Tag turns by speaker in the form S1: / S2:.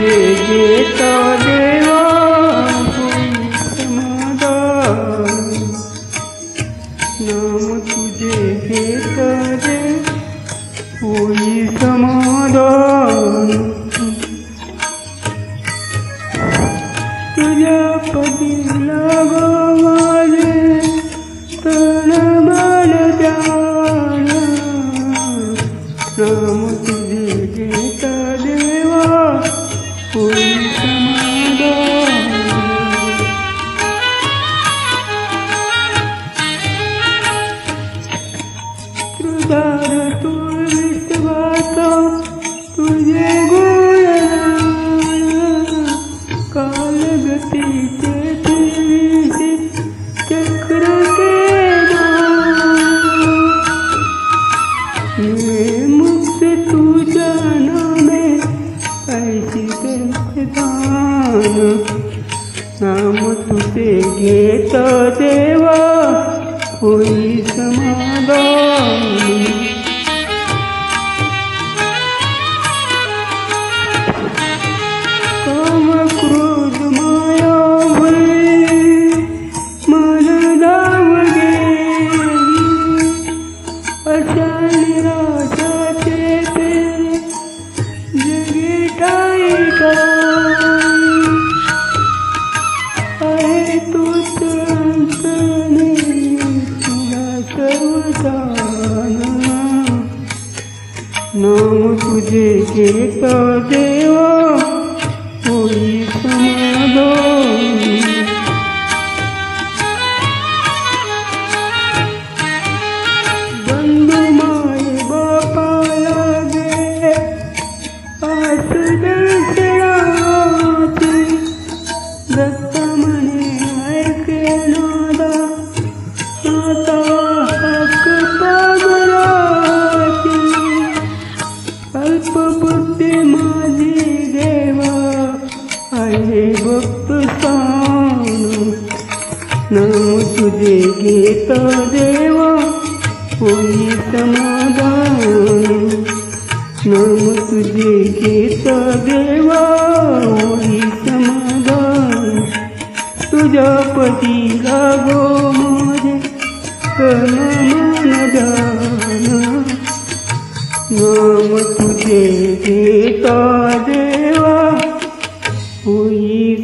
S1: तुझे घेता देवा होई समाधान, नाम तुझे घेता दे होई समाधान. तुझ्या पदी लागो माझे तन मन ध्यान, नाम तुझे घेता देवा होई समाधान. तुझार तू विश्वासा तुझे गुणगान, कालगतीचे फिरविसे चक्र के दान. मैं मुक्त तुझ्या नामे ऐसी दान, नाम तुझे घेता देवा होई समाधान. काम क्रोध माया भरी मन धाव गेली, अशा निराशाचे तेरे जगी ठाई ठाई. आहे तूच अंतर्यामी तुझा सर्वदान, नाम तुझे घेता देवा होई समाधान. बंधू माये बापा लागे आस दर्शनाची, दत्त म्हणे ऐके नादा आता हक्क पागलाची. अल्पबुद्धी माझी देवा आहे भक्त स्थान, नाम तुझे घेता देवा होई समाधान, नाम तुझे घेता देवा होई समाधान. तुझ्या पदी लागो माझे तन मन ध्यान, नाम तुझे घेता देवा होई